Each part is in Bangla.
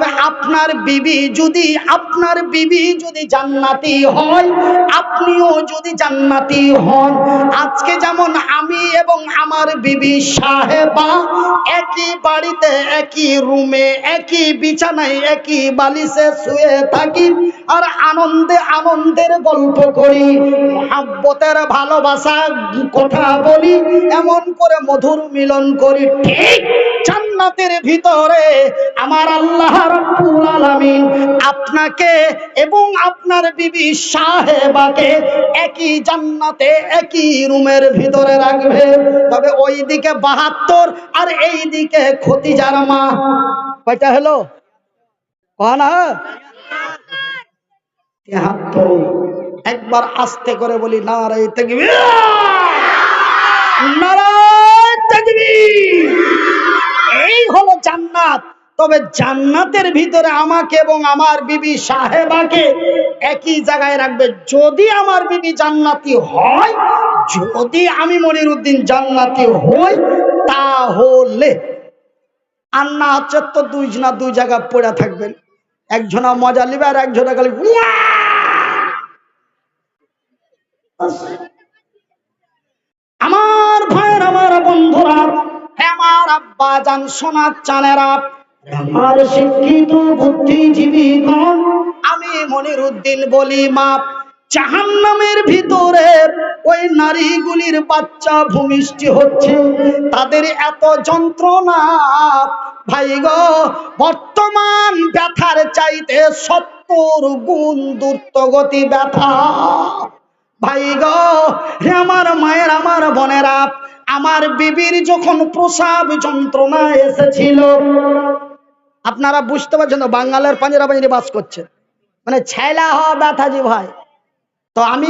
তবে আপনার বিবি যদি জান্নাতি হয়, আপনিও যদি জান্নাতি হন, আজকে যেমন আমি এবং আমার বিবি সাহেবা একই বাড়িতে, একই রুমে, একই বিছানায়, একই বালিশে শুয়ে থাকি আর আনন্দের গল্প করি, মহব্বতের ভালোবাসা কথা বলি, এমন করে মধুর মিলন করি, ঠিক জান্নাতের ভিতরে আমার আল্লাহ রাব্বুল আলামিন আপনাকে এবং আপনার বিবি সাহেবাকে একই জান্নাতে, একই রুমের ভিতরে রাখবে। তবে ওই দিকে 72 আর এই দিকে খতিজার মা কয়টা হলো? কনা 73। একবার আস্তে করে বলি নারে তাকবীর, নারে তাকবীর। এই হলো জান্নাত। তবে জান্নাতের ভিতরে আমাকে এবং আমার বিবি সাহেবাকে একই জায়গায় রাখবে। যদি আমার বিবি জান্নাতি হয়, যদি আমি মনিরউদ্দিন জান্নাতি হই, তাহলে আর না হচ্ছে তো দুইজনা দুই জায়গায় পড়ে থাকবেন, একজনা মজা নিবে আর একজনা খালি। আমার ভাইয়ের, আমার বন্ধুরা, আমার আব্বা জান, সোনার চানেরা, আমার শিক্ষিত বুদ্ধিজীবীগণ, আমি মনিরউদ্দিন বলি মা, জাহান্নামের ভিতরে ওই নারীগুলির বাচ্চা ভূমিষ্ঠ হচ্ছে, তাদের এত যন্ত্রণা ভাই গো, বর্তমান ব্যথার চাইতে 70 গুণ দ্রুতগতি ব্যথা ভাই গো। হে আমার মায়ের, আমার বোনেরা, আমার বিবির যখন প্রসাব যন্ত্রণা এসেছিল, আপনারা বুঝতে পারছেন, বাঙালের পাঞ্জাবি বাস করছে, মানে ছেলা হওয়া ব্যথা জি ভাই। তো আমি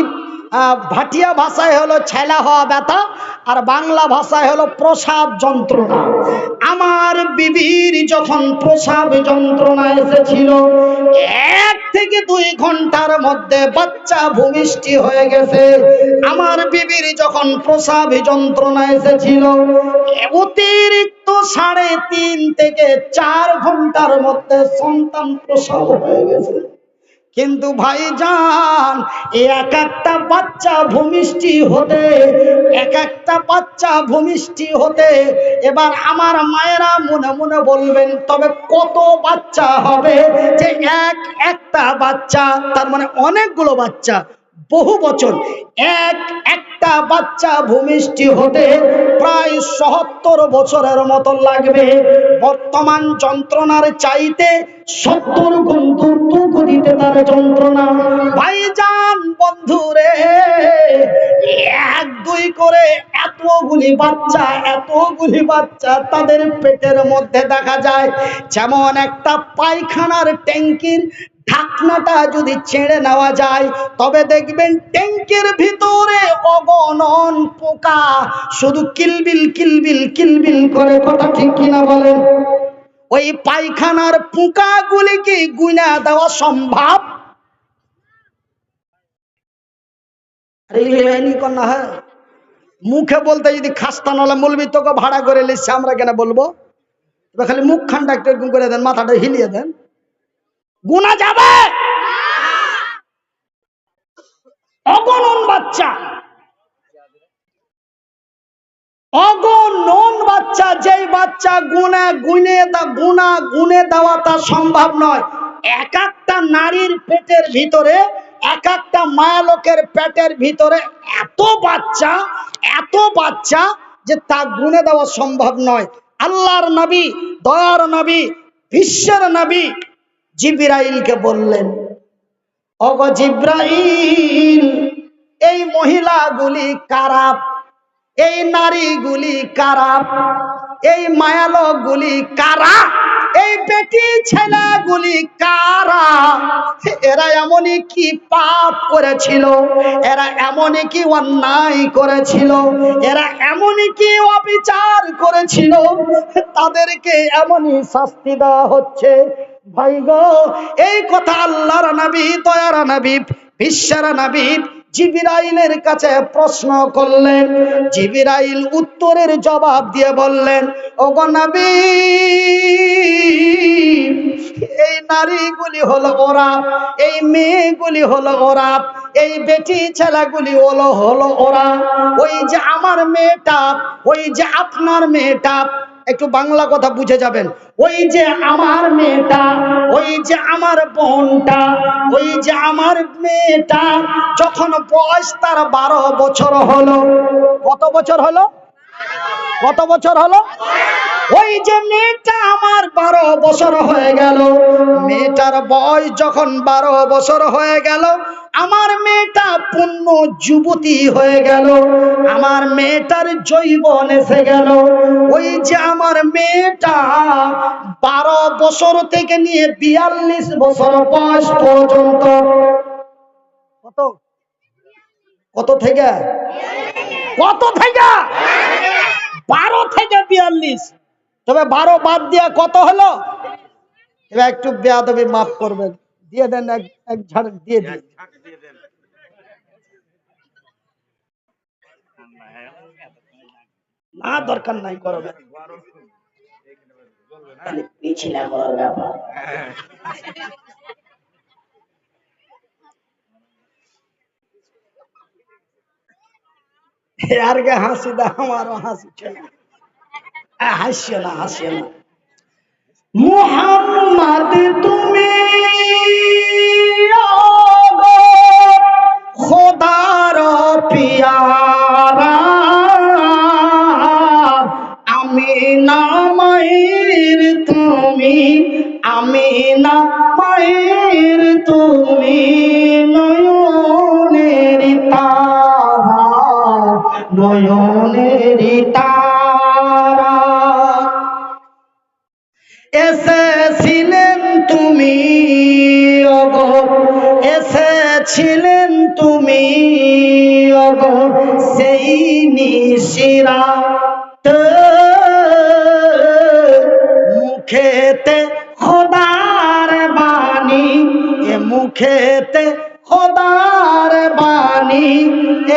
ভাটিয়া ভাষায় হলো ছেলা হওয়া ব্যথা, আর বাংলা ভাষায় হলো প্রসাব যন্ত্রণা। আমার বিবির যখন প্রসাব যন্ত্রণা এসেছিল, 1 থেকে 2 ঘন্টার মধ্যে বাচ্চা ভূমিষ্ঠ হয়ে গেছে। আমার বিবির যখন প্রসাব যন্ত্রণা এসেছিল, অতিরিক্ত 3.5 থেকে 4 ঘন্টার মধ্যে সন্তান প্রসব হয়ে গেছে। কিন্তু ভাইজান, এক একটা বাচ্চা ভূমিষ্ঠি হতে, এবার আমার মায়েরা মনে মনে বলবেন, তবে কত বাচ্চা হবে যে একটা বাচ্চা, তার মানে অনেকগুলো বাচ্চা, বহু বছর, একটা বাচ্চা ভূমিষ্ঠি হতে প্রায় ৭০ বছরের মতো লাগবে। বর্তমান যন্ত্রণার চাইতে ৭০ গুণ দ্রুত গতিতে তার যন্ত্রণা। ভাইজান বন্ধুরে, 1-2 করে এতগুলি বাচ্চা তাদের পেটের মধ্যে দেখা যায়। যেমন একটা পায়খানার ট্যাঙ্কির ঢাকনাটা যদি ছেড়ে নেওয়া যায়, তবে দেখবেন ট্যাঙ্কের ভিতরে অগণন পোকা শুধু কিলবিল কিলবিল কিলবিল করে, কথা ঠিক কিনা বলেন? ওই পায়খানার পোকাগুলি কি গুনা দেওয়া সম্ভব? মুখে বলতে যদি খাস্তা নলে মলবি তোকে ভাড়া করে লিখছে, আমরা কেন বলবো? খালি মুখ খান্ডা একটু এরকম করে দেন, মাথাটা হিলিয়ে দেন, গুনা যাবে। অগণন বাচ্চা, যেই বাচ্চা গুনে দেওয়াটা সম্ভব নয়। এক একটা নারীর পেটের ভিতরে, এক একটা মায়া লোকের পেটের ভিতরে এত বাচ্চা যে তা গুনে দেওয়া সম্ভব নয়। আল্লাহর নবী, দয়ার নবী, বিশ্বের নবী জিবরাইলকে বললেন, ওগো জিবরাইল, এই মহিলাগুলি কারা, এই নারীগুলি কারা, এই মায়ালোকগুলি কারা, এই বেটি ছেলেগুলি কারা? এরা এমনই কি পাপ করেছিল, এরা এমনই কি অন্যায় করেছিল, এরা এমনই কি অবিচার করেছিল, তাদেরকে এমনই শাস্তি দেওয়া হচ্ছে। ভাই গো, এই কথা আল্লাহর নবী, দয়ার নবী, বিশ্বের নবী জিবরাইলের কাছে প্রশ্ন করলেন। জিবরাইল উত্তরের জবাব দিয়ে বললেন, ওগো নবী, নারীগুলি হলো ওরা, এই মেয়েগুলি হলো ওরা, এই বেটি ছেলেগুলি হলো হলো ওরা। ওই যে আমার মেয়েটা, ওই যে আপনার মেয়েটা, একটু বাংলা কথা বুঝে যাবেন, ওই যে আমার মেয়েটা, ওই যে আমার বোনটা, ওই যে আমার মেয়েটা, যখন বয়স তার 12 বছর হলো, কত বছর হলো? কত বছর হলো? ওই যে মেয়েটা আমার 12 বছর হয়ে গেল, মেয়েটার বয়স যখন 12 বছর হয়ে গেল, আমার মেয়েটা পূর্ণ যুবতী হয়ে গেল, আমার মেয়েটার যৌবন এসে গেল। ওই যে আমার মেয়েটা 12 বছর থেকে নিয়ে 42 বছর বয়স পর্যন্ত, কত কত থেকে কত থেকে 12 থেকে 42, তবে 12 বাদ দিয়া কত হলো? এবার একটু বেয়াদবি মাফ করবেন, দিয়ে দেন, এক ঝাড় দিয়ে দিন। না দরকার নাই করবে, পিছলা করার ব্যাপার। আর গে হাসি দা, আমারও হাসি ছিল, হাসিও না, হাসিও না। মুহাম্মদ তুমি খোদার পিয়ারা, আমি না মায়ের তুমি, আমি না মায়ের তুমি, নয়নের তারা, নয়নের তারা, এসেছিলেন তুমি ওগো, এসেছিলেন তুমি ওগো, সেই নিশিরাত, মুখেতে খোদার বাণী, এ মুখেতে খোদার বাণী,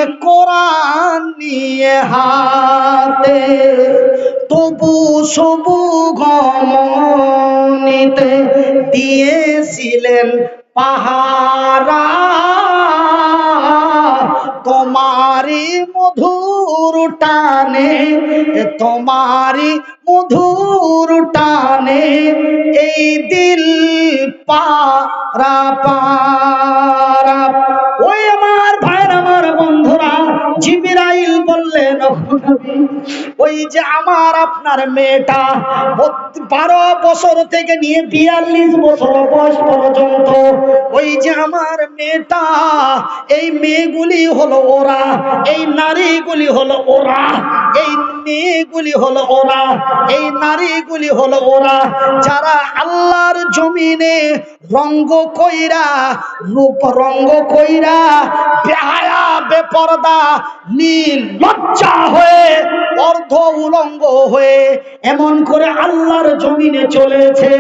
এ কোরআন নিয়ে হাতে, তবু সবু গমনিতে দিয়েছিলেন পাহারা, তোমারি মধুর টানে, তোমারি মধুর টানে, এই দিল পারা পারা। ওই আমার ভাইয়ের, আমার বন্ধুরা, জিবরাইল বললেন, ওই যে আমার আপনার মেয়েটা 12 বছর থেকে নিয়ে 42 বছর বয়স পর্যন্ত, ওই যে আমার মেয়েটা, এই মেয়েগুলি হলো ওরা, এই নারীগুলি হলো ওরা, এই মেয়েগুলি হলো ওরা, এই নারীগুলি হলো ওরা, যারা আল্লাহর জমিনে রঙ্গ কইরা, রূপ রঙ্গ কইরা, বেহায়া বেপরদা নির্লজ্জা হয়ে, অর্ধ উলঙ্গ হয়ে এমন করে আল্লাহর জমিনে চলেছে,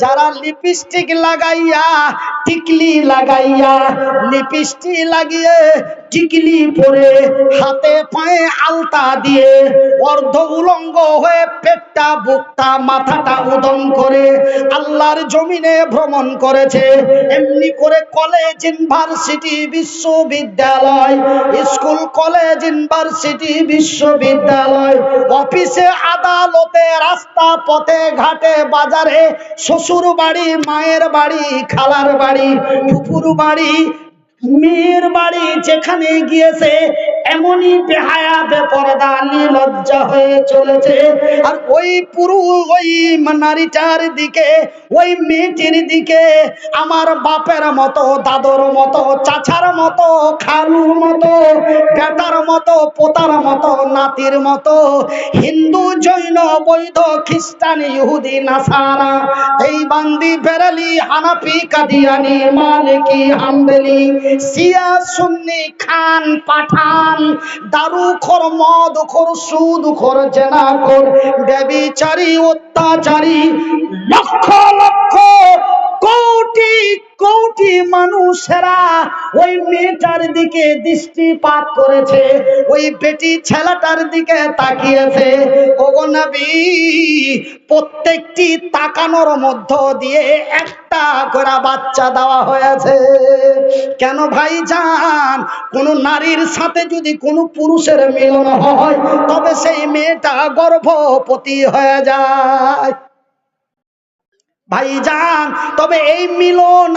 যারা লিপস্টিক লাগাইয়া, টিকলি লাগাইয়া, লিপস্টিক লাগিয়ে, টিকলি পরে, হাতে পায়ে আলতা দিয়ে, অর্ধ উলঙ্গ হয়ে, পেটটা বুকটা মাথাটা উদম করে আল্লাহর জমিনে ভ্রমণ করেছে। এমনি করে কলেজ, ইউনিভার্সিটি, বিশ্ববিদ্যালয়, স্কুল, কলেজ, ইউনিভার্সিটি, বিশ্ববিদ্যালয়, অফিসে, আদালতে, রাস্তা পথে, ঘাটে, বাজারে, শ্বশুর বাড়ি, মায়ের বাড়ি, খালার বাড়ি, ফুপুর বাড়ি, মেয়ের বাড়ি, যেখানে গিয়েছে এমনই বেহায়া বেপরদা নির্লজ্জা হয়ে চলেছে। আর ওই ওই নারীটার দিকে, ওই মেয়েটির দিকে আমার বাপের মতো, দাদর মতো, চাচার মতো, খালুর মতো, বেটার মতো, পোতার মতো, নাতির মতো, হিন্দু, জৈন, বৌদ্ধ, খ্রিস্টান, ইহুদি, নাসারা, দেওবন্দি, বেরেলি, হানাফি, কাদিয়ানি, মালিকি, হাম্বলি, শিয়া, সুন্নি, খান, পাঠান, দারুখোর, মদখোর, সুদখোর, জেনাখোর, ব্যভিচারী, অত্যাচারী, লক্ষ লক্ষ কোটি কোটি মানুষ পুরুষেরা ওই মেয়েটার দিকে দৃষ্টিপাত করেছে, ওই বেটি ছেলেটার দিকে তাকিয়েছে। ওগো নবী, প্রত্যেকটি তাকানোর মধ্য দিয়ে একটা করে বাচ্চা দেওয়া হয়েছে। কেন ভাইজান? কোন নারীর সাথে যদি কোনো পুরুষের মিলন হয় তবে সেই মেয়েটা গর্ভবতী হয়ে যায় ভাইজান। তবে এই মিলন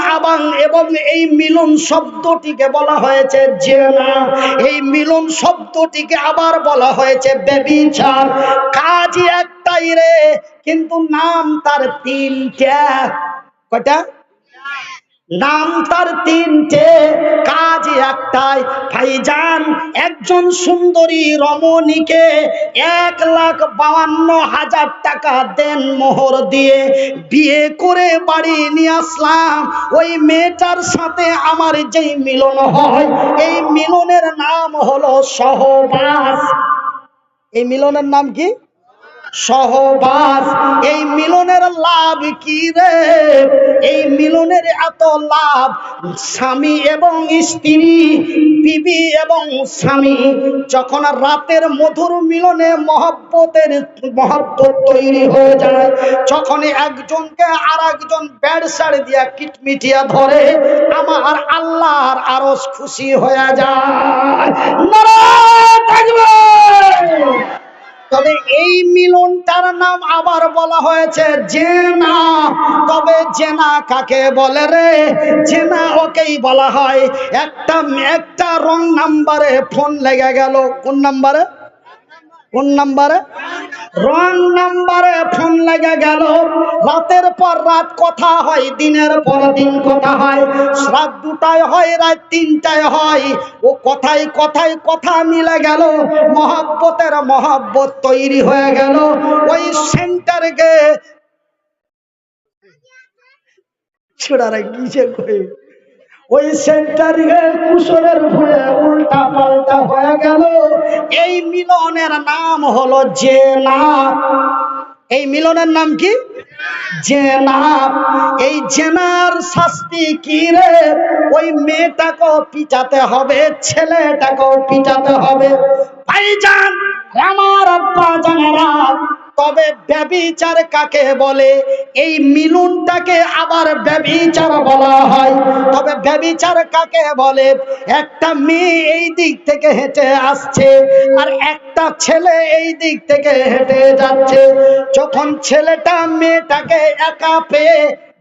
এবং এই মিলন শব্দটিকে বলা হয়েছে জিনা, এই মিলন শব্দটিকে আবার বলা হয়েছে ব্যভিচার। কাজই একটাই রে, কিন্তু নাম তার তিনটা। কয়টা? নাম তার তিনটে, কাজ একটাই। ভাইজান, একজন সুন্দরী রমণীকে 1,52,000 টাকা দেন মোহর দিয়ে বিয়ে করে বাড়ি নিয়ে আসলাম। ওই মেয়েটার সাথে আমার যেই মিলন হয়, এই মিলনের নাম হলো সহবাস। এই মিলনের নাম কি? সহবাস। এই মিলনের লাভ কি রে? এই মিলনের এত লাভ, স্বামী এবং স্ত্রী, বিবি এবং স্বামী যখন রাতের মধুর মিলনে মহব্বত তৈরি হয়ে যায়, যখন একজনকে আর একজন বেড়সাড় দিয়া কিটমিটিয়া ধরে, আমার আল্লাহর আরশ খুশি হয়ে যায়। নারায়ে তাকবীর। তবে এই মিলনটার নাম আবার বলা হয়েছে জেনা। তবে জেনা কাকে বলে রে? জেনা ওকেই বলা হয় একটা রং নাম্বারে ফোন লেগে গেল। কোন নাম্বারে? কোন নাম্বারে? রং নাম্বারে ফোন লেগে গেল। রাতের পর রাত কথা হয়, দিনের পর দিন কথা হয়, রাত 2টায় হয়, রাত 3টায় হয়। ও কথায় কথায় কথা মিলে গেল, মহব্বতের মহব্বত তৈরি হয়ে গেল। ওই সেন্টারে গে ছোড়ারা কিসে কই, ওই সেন্টারে কুশলের ভুলে উল্টা পাল্টা হয়ে গেল। এই মিলনের নাম হলো জেনা। এই মিলনের নাম কি? জেনা। এই জেনার শাস্তি কি রে? ওই মেয়েটাকেও পিটাতে হবে, ছেলেটাকেও পিটাতে হবে। ভাইজান, আমার আব্বা জানেরা, তবে ব্যভিচার কাকে বলে? এই মিলনটাকে আবার ব্যভিচার বলা হয়। তবে ব্যভিচার কাকে বলে? একটা মেয়ে এই দিক থেকে হেঁটে আসছে আর একটা ছেলে এই দিক থেকে হেঁটে যাচ্ছে। যখন ছেলেটা মেয়েটাকে একা পেয়ে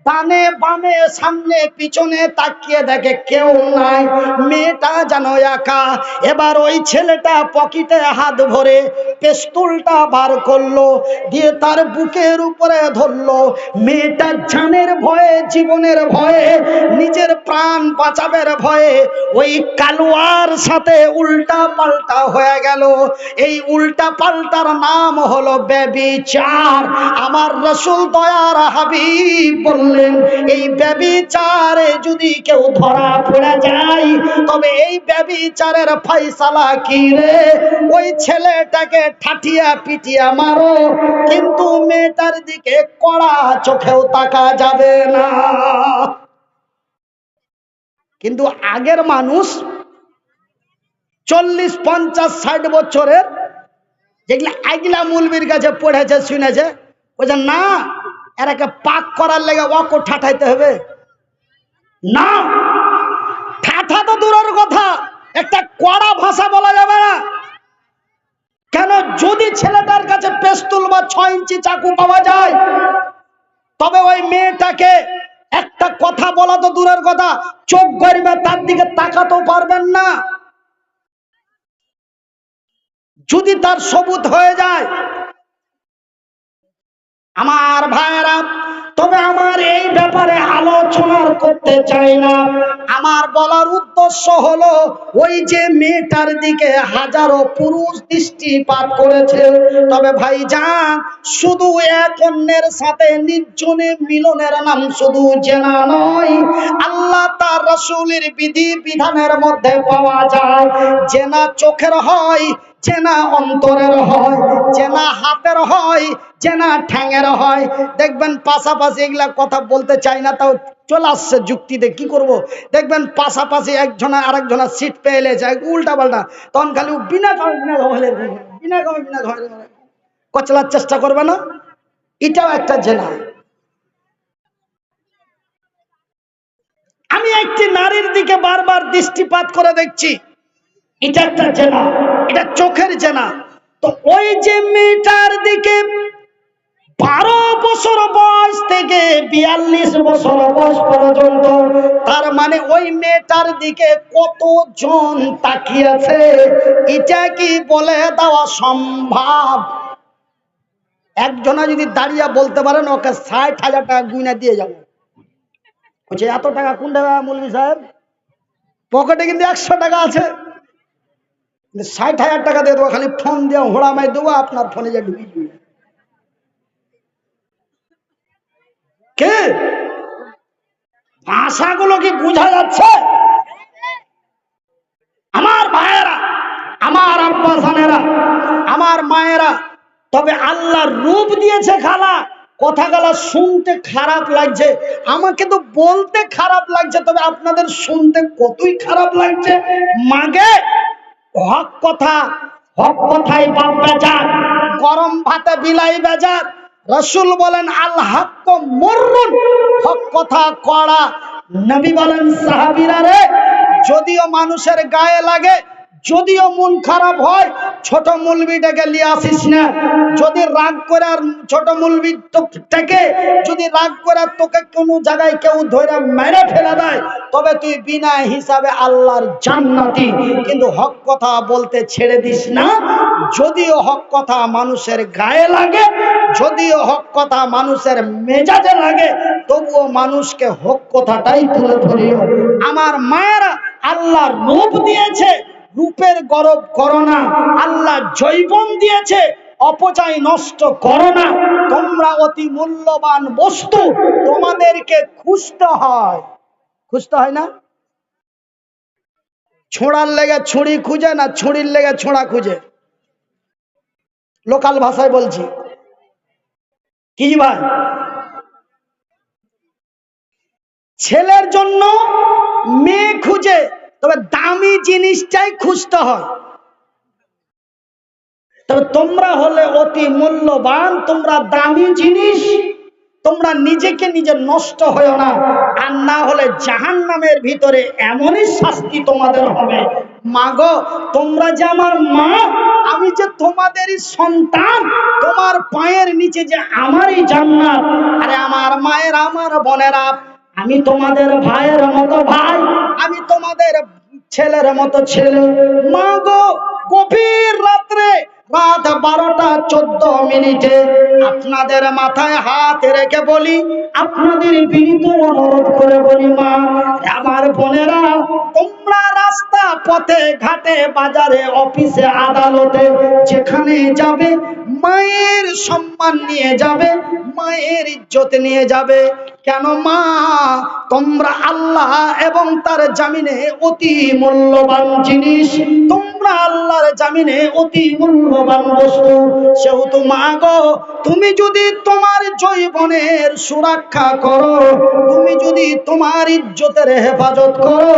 ডানে বামে সামনে পিছনে তাকিয়ে দেখে কেউ নাই, মেয়েটা যেন একা। এবার ওই ছেলেটা পকেটে হাত ভরে পিস্তলটা বার করলো, দিয়ে তার বুকের উপরে ধরলো। মেয়েটা জানের ভয়ে, জীবনের ভয়ে, নিজের প্রাণ বাঁচাবের ভয়ে ওই কালুয়ার সাথে উল্টা পাল্টা হয়ে গেল। এই উল্টা পাল্টার নাম হলো ব্যভিচার। আমার রাসূল দয়ার হাবিব বললেন, এই ব্যভিচারে যদি কেউ ধরা পড়ে যায় তবে এই ব্যভিচারের ফয়সালা কি রে? ওই ছেলেটাকে ঠাঠিয়া পিটিয়া মারো, কিন্তু মেয়েটার দিকে কড়া চোখেও তাকা যাবে না। কিন্তু আগের মানুষ 40, 50, 60 বছরের যেগুলা আগলা মুলবির কাছে পড়েছে শুনেছে, বলছে না এরাকে পাক করার লেগে ওকে ঠাঠাইতে হবে না। ঠাঠা তো দূরের কথা, একটা কড়া ভাষা বলা যাবে না। কেন? যদি ছেলেটার কাছে পিস্তল বা 6 ইঞ্চি চাকু পাওয়া যায় তবে ওই মেয়েটাকে একটা কথা বলা তো দূরের কথা, চোখ গড়বে তার দিকে তাকাতেও পারবেন না যদি তার সবুত হয়ে যায়। আমার ভাইরা, তবে আমার এই ব্যাপারে আলোচনা করতে চাই না। আমার বলার উদ্দেশ্য হলো, ওই যে মেয়েটার দিকে হাজারো পুরুষ দৃষ্টিপাত করেছে, তবে ভাইজান শুধু এক অন্যের সাথে নির্জনে মিলনের নাম শুধু জেনা নয়, আল্লাহ তার রাসূলের বিধি বিধানের মধ্যে পাওয়া যায়। জেনা চোখের হয়, জেনা অন্তরের হয়, জেনা হাতের হয়, চেনা ঠ্যাঙের হয়। দেখবেন পাশাপাশি এগুলা কথা বলতে চাই না, তাও চলে আসছে যুক্তিতে, কি করব। দেখবেন পাশাপাশি একজনা আরেকজনা সিট পেয়ে এলেছে উল্টা পাল্টা, তখন খালি বিনা কামে বিনা ঘরে কচলার চেষ্টা করবে না, এটাও একটা জেনা। আমি একটি নারীর দিকে বারবার দৃষ্টিপাত করে দেখছি, এটা একটা জেনা, এটা চোখের জেনা। তো ওই যে মেয়েটার দিকে 12 বছর বয়স থেকে 42 বছর বয়স পর্যন্ত, তার মানে ওই মেয়েটার দিকে কতজন তাকিয়েছে, এটা কি বলে দেওয়া সম্ভব? একজনা যদি দাঁড়িয়ে বলতে পারেন ওকে 60,000 টাকা গুইনা দিয়ে যাবো, বলছে এত টাকা কোন দেবে মৌলভী সাহেব, পকেটে কিন্তু 100 টাকা আছে, 60,000 টাকা দিয়ে দেবো, খালি ফোন দিয়ে হোড়া মাই দেবো, আপনার ফোনে যা ঢুকিয়ে দিবে। কে ভাষাগুলো কি বোঝা যাচ্ছে? আমার ভাইয়েরা, আমার আব্বা জানেরা, আমার মায়েরা, তবে আল্লাহ রূপ দিয়েছে খালা, কথাগুলো শুনতে খারাপ লাগছে, আমাকে তো বলতে খারাপ লাগছে, তবে আপনাদের শুনতে কতই খারাপ লাগছে। মাগে হক কথা, হক কথাই বাপ বেজার, গরম ভাতে বিলাই বেজার। রাসূল বলেন আল হক মুররুন, হক কথা কড়া। নবী বলেন সাহাবীরা রে, যদিও মানুষের গায়ে লাগে, যদিও মন খারাপ হয়, ছোট মুলবিটাকে নিয়ে আসিস না। যদি রাগ করে আর ছোট মুলবি থেকে যদি রাগ করে তোকে কোনো জায়গায় কেউ ধরে মেরে ফেলে দেয়, তবে তুই বিনা হিসাবে আল্লাহর জান্নাতি। কিন্তু হক কথা বলতে ছেড়ে দিস না, যদিও হক কথা মানুষের গায়ে লাগে, যদিও হক কথা মানুষের মেজাজে লাগে, তবুও মানুষকে হক কথাটাই তুলে ধরিও। আমার মায়েরা, আল্লাহ রূপ দিয়েছে, রূপের গরব করো না। আল্লাহ জৈবন দিয়েছে, অপচয় নষ্ট করো না। তোমরা অতি মূল্যবান বস্তু, তোমাদেরকে খুঁজতে হয়, খুঁজতে হয় না? ছোঁড়ার লেগে ছুরি খুঁজে না, ছুরির লেগে ছোঁড়া খুঁজে, লোকাল ভাষায় বলছি। কি ভাই, ছেলের জন্য মেয়ে খুঁজে, তবে দামি জিনিসটাই খুঁজতে হয়। তবে তোমরা হলে অতি মূল্যবান, তোমরা দামি জিনিস, তোমরা নিজেকে নিজে নষ্ট হয়েও না, আর না হলে জাহান্নামের ভিতরে এমনই শাস্তি তোমাদের হবে। মা গো, তোমরা যে আমার মা, আমি যে তোমাদেরই সন্তান, তোমার পায়ের নিচে যে আমারই জান্নাত। আরে আমার মায়ের, আমার বোনেরা, আমি তোমাদের ভাইয়ের মতো ভাই, আমি তোমাদের ছেলের মতো ছেলে। মা গো, গভীর রাত্রে, রাত 12:14 আপনাদের মাথায় হাত রেখে বলি, আপনাদের বিনীত অনুরোধ করে বলি, মা আমার বোনেরা, তোমরা রাস্তা পথে ঘাটে বাজারে অফিসে আদালতে যেখানে যাবে, মায়ের সম্মান নিয়ে যাবে, মায়ের ইজ্জত নিয়ে যাবে। কেন মা, তোমরা আল্লাহ এবং তার জামিনে অতি মূল্যবান জিনিস, তোমরা আল্লাহর জামিনে অতি মূল্যবান বস্তু। সেহেতু মা গো, তুমি যদি তোমার জৈবনের সুরক্ষা করো, তুমি যদি তোমার ইজ্জতের হেফাজত করো,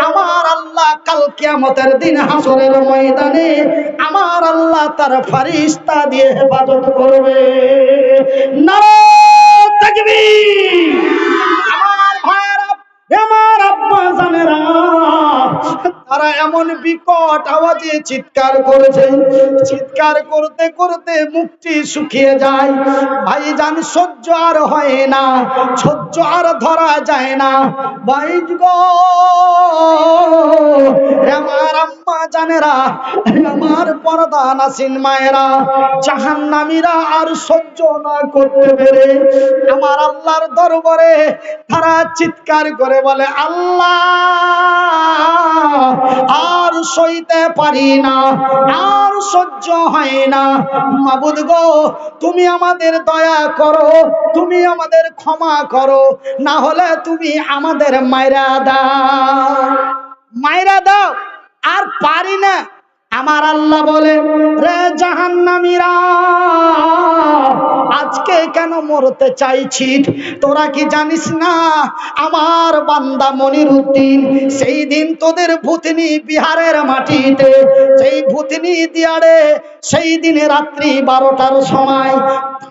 আমার আল্লাহ কাল কিয়ামতের দিন হাসরের ময়দানে আমার আল্লাহ তার ফেরেশতা দিয়ে হেফাজত করবে। নারায়ে তাকবীর। আমার ভাইরা, আমার আব্বা জানেরা, তারা এমন বিকট আওয়াজে চিৎকার করেছে, চিৎকার করতে করতে মুখটি শুকিয়ে যায়। ভাইজান, সহ্য আর হয় না, সহ্য আর ধরা যায় না। ভাইজ গো, আমার আম্মা জানেরা, আমার পর্দা নাসিন মায়েরা, জাহান্নামীরা আর সহ্য না করতে পেরে আমার আল্লাহর দরবারে তারা চিৎকার করে বলে, আল্লাহ আর সইতে পারি না, আর সহ্য হয় না। মাবুদ গো, তুমি আমাদের দয়া করো, তুমি আমাদের ক্ষমা করো, না হলে তুমি আমাদের মাইরা দাও, মাইরা দাও। আর পারি না, আমার আল্লাহ বলে, রে জাহান্নামীরা, আজকে কেন মরতে চাইছিস? তোরা কি জানিস না আমার বান্দা মনিরুদ্দিন সেই দিন তোদের ভূতনি বিহারের মাটিতে, সেই ভূতনি দিয়ারে সেই দিনে রাত্রি 12টার সময়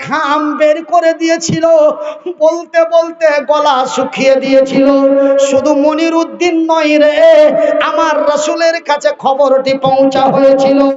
ঘাম বের করে দিয়েছিল, বলতে বলতে গলা শুকিয়ে দিয়েছিল। শুধু মনিরুদ্দিন নয় রে, আমার রাসূলের কাছে খবরটি পৌঁছা হয়েছিল।